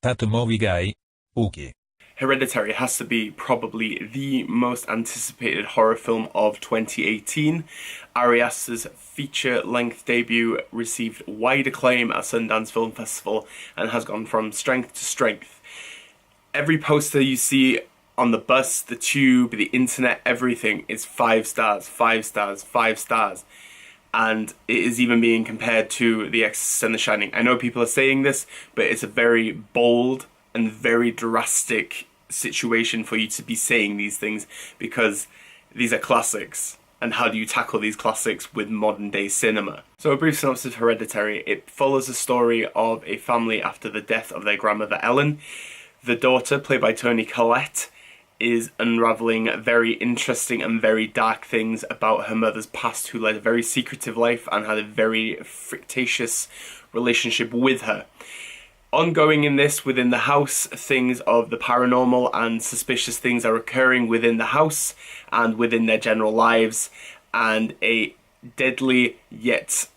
thatmovieguyUK. Hereditary has to be probably the most anticipated horror film of 2018. Ari Aster's feature-length debut received wide acclaim at Sundance Film Festival and has gone from strength to strength. Every poster you see on the bus, the tube, the internet, everything is 5 stars, 5 stars, 5 stars. And it is even being compared to The Exorcist and The Shining. I know people are saying this, but it's a very bold and very drastic situation for you to be saying these things, because these are classics. And how do you tackle these classics with modern day cinema? So a brief synopsis of Hereditary. It follows the story of a family after the death of their grandmother Ellen. The daughter, played by Toni Collette, is unravelling very interesting and very dark things about her mother's past, who led a very secretive life and had a very fictitious relationship with her. Ongoing in this, within the house, things of the paranormal and suspicious things are occurring within the house and within their general lives, and a deadly yet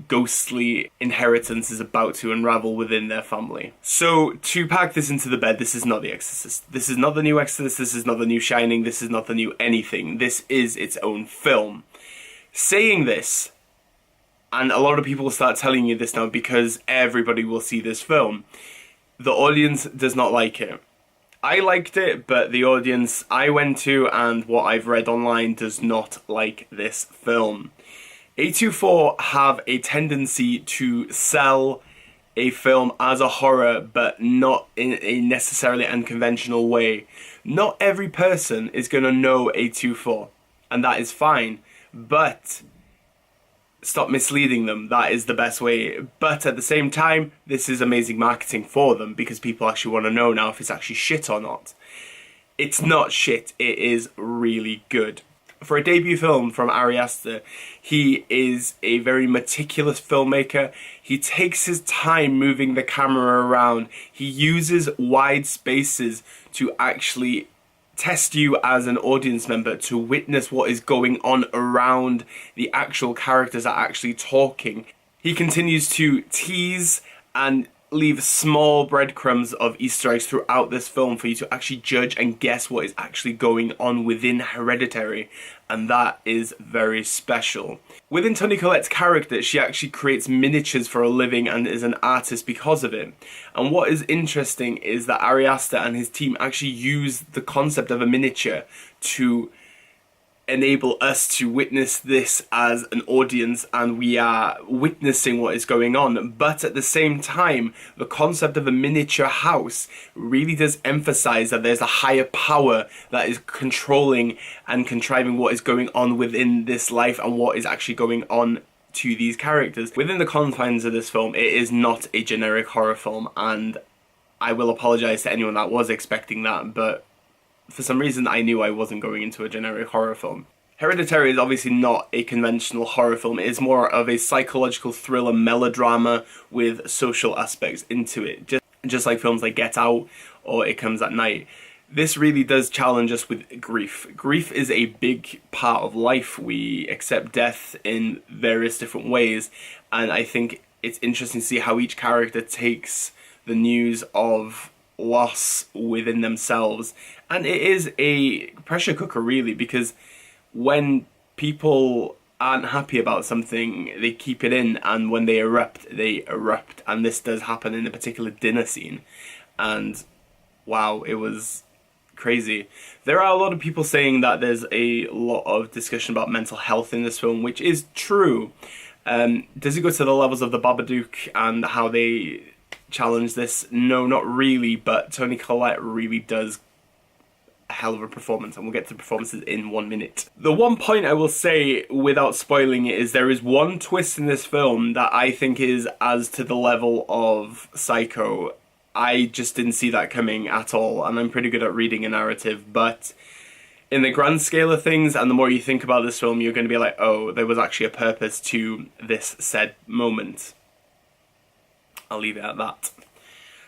ghostly inheritance is about to unravel within their family. So, to pack this into the bed, this is not The Exorcist. This is not the new Exorcist, this is not the new Shining, this is not the new anything. This is its own film. Saying this, and a lot of people will start telling you this now because everybody will see this film, the audience does not like it. I liked it, but the audience I went to and what I've read online does not like this film. A24 have a tendency to sell a film as a horror, but not in a necessarily unconventional way. Not every person is going to know A24, and that is fine, but stop misleading them. That is the best way. But at the same time, this is amazing marketing for them, because people actually want to know now if it's actually shit or not. It's not shit, it is really good. For a debut film from Ari Aster, he is a very meticulous filmmaker. He takes his time moving the camera around. He uses wide spaces to actually test you as an audience member to witness what is going on around the actual characters that are actually talking. He continues to tease and leave small breadcrumbs of Easter eggs throughout this film for you to actually judge and guess what is actually going on within Hereditary, and that is very special. Within Toni Collette's character, she actually creates miniatures for a living and is an artist because of it. And what is interesting is that Ari Aster and his team actually use the concept of a miniature to enable us to witness this as an audience, and we are witnessing what is going on. But at the same time, the concept of a miniature house really does emphasize that there's a higher power that is controlling and contriving what is going on within this life and what is actually going on to these characters. Within the confines of this film, it is not a generic horror film, and I will apologize to anyone that was expecting that, but for some reason I knew I wasn't going into a generic horror film. Hereditary is obviously not a conventional horror film. It is more of a psychological thriller melodrama with social aspects into it. Just like films like Get Out or It Comes at Night. This really does challenge us with grief. Grief is a big part of life. We accept death in various different ways, and I think it's interesting to see how each character takes the news of loss within themselves. And it is a pressure cooker, really, because when people aren't happy about something, they keep it in, and when they erupt, and this does happen in a particular dinner scene. And wow, it was crazy. There are a lot of people saying that there's a lot of discussion about mental health in this film, which is true. Does it go to the levels of The Babadook and how they challenge this? No, not really, but Toni Collette really does a hell of a performance, and we'll get to performances in 1 minute. The one point I will say without spoiling it is there is one twist in this film that I think is as to the level of Psycho. I just didn't see that coming at all, and I'm pretty good at reading a narrative, but in the grand scale of things, and the more you think about this film, you're going to be like, oh, there was actually a purpose to this said moment. I'll leave it at that.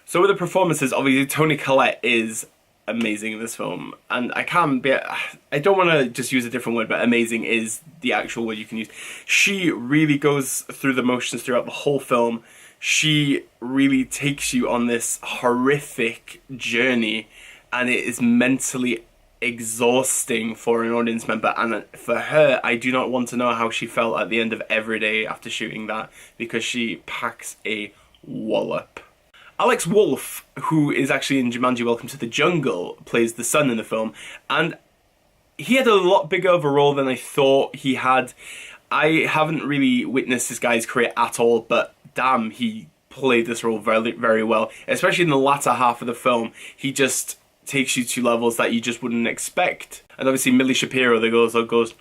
So with the performances, obviously Toni Collette is amazing in this film, and I don't want to just use a different word, but amazing is the actual word you can use. She really goes through the motions throughout the whole film. she really takes you on this horrific journey, and it is mentally exhausting for an audience member. And for her, I do not want to know how she felt at the end of every day after shooting that, because she packs a wallop. Alex Wolff, who is actually in Jumanji Welcome to the Jungle, plays the son in the film, and he had a lot bigger of a role than I thought he had. I haven't really witnessed this guy's career at all, but damn, he played this role very, very well. Especially in the latter half of the film, he just takes you to levels that you just wouldn't expect. And obviously Millie Shapiro, that goes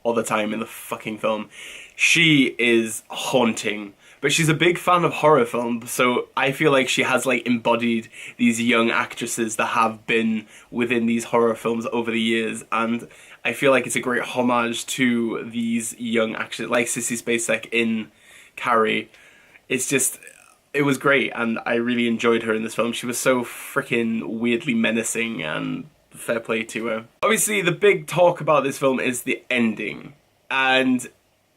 all the time in the fucking film. She is haunting. But she's a big fan of horror films, so I feel like she has like embodied these young actresses that have been within these horror films over the years, and I feel like it's a great homage to these young actresses, like Sissy Spacek in Carrie. It was great, and I really enjoyed her in this film. She was so freaking weirdly menacing, and fair play to her. Obviously, the big talk about this film is the ending, and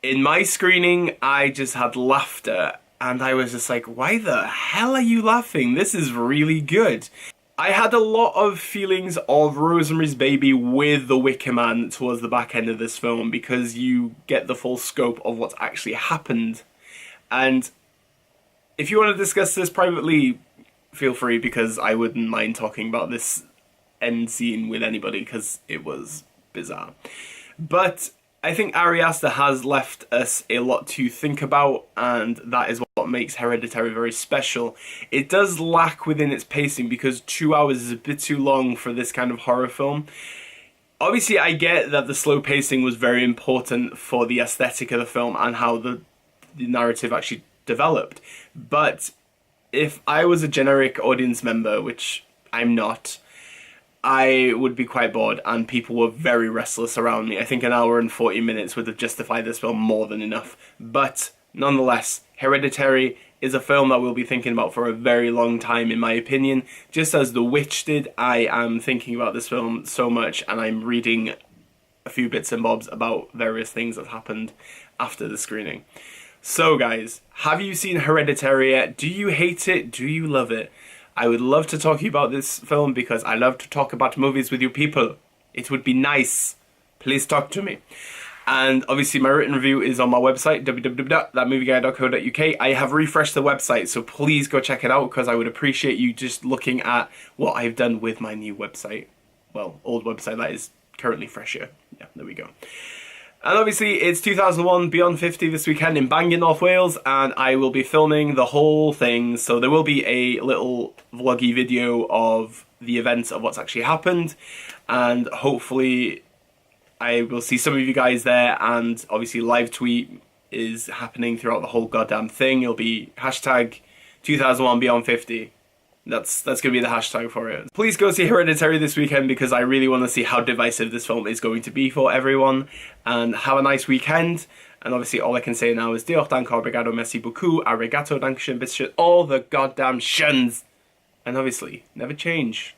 in my screening, I just had laughter, and I was just like, why the hell are you laughing? This is really good. I had a lot of feelings of Rosemary's Baby with The Wicker Man towards the back end of this film, because you get the full scope of what's actually happened. And if you want to discuss this privately, feel free, because I wouldn't mind talking about this end scene with anybody, because it was bizarre. But I think Ari Aster has left us a lot to think about, and that is what makes Hereditary very special. It does lack within its pacing, because 2 hours is a bit too long for this kind of horror film. Obviously, I get that the slow pacing was very important for the aesthetic of the film and how the narrative actually developed. But if I was a generic audience member, which I'm not, I would be quite bored, and people were very restless around me. I think an hour and 40 minutes would have justified this film more than enough. But nonetheless, Hereditary is a film that we'll be thinking about for a very long time, in my opinion. Just as The Witch did, I am thinking about this film so much, and I'm reading a few bits and bobs about various things that happened after the screening. So guys, have you seen Hereditary yet? Do you hate it? Do you love it? I would love to talk to you about this film, because I love to talk about movies with you people. It would be nice. Please talk to me. And obviously my written review is on my website, www.thatmovieguyUK. I have refreshed the website, so please go check it out, because I would appreciate you just looking at what I've done with my new website. Well, old website that is currently fresher. Yeah, there we go. And obviously it's 2001 Beyond 50 this weekend in Bangor, North Wales, and I will be filming the whole thing, so there will be a little vloggy video of the events of what's actually happened, and hopefully I will see some of you guys there, and obviously live tweet is happening throughout the whole goddamn thing. It'll be hashtag 2001 Beyond 50. That's going to be the hashtag for it. Please go see Hereditary this weekend, because I really want to see how divisive this film is going to be for everyone. And have a nice weekend. And obviously all I can say now is Diolch, danke, obrigado, merci beaucoup, arigato, dankeschön, bitteschön, all the goddamn shuns. And obviously, never change.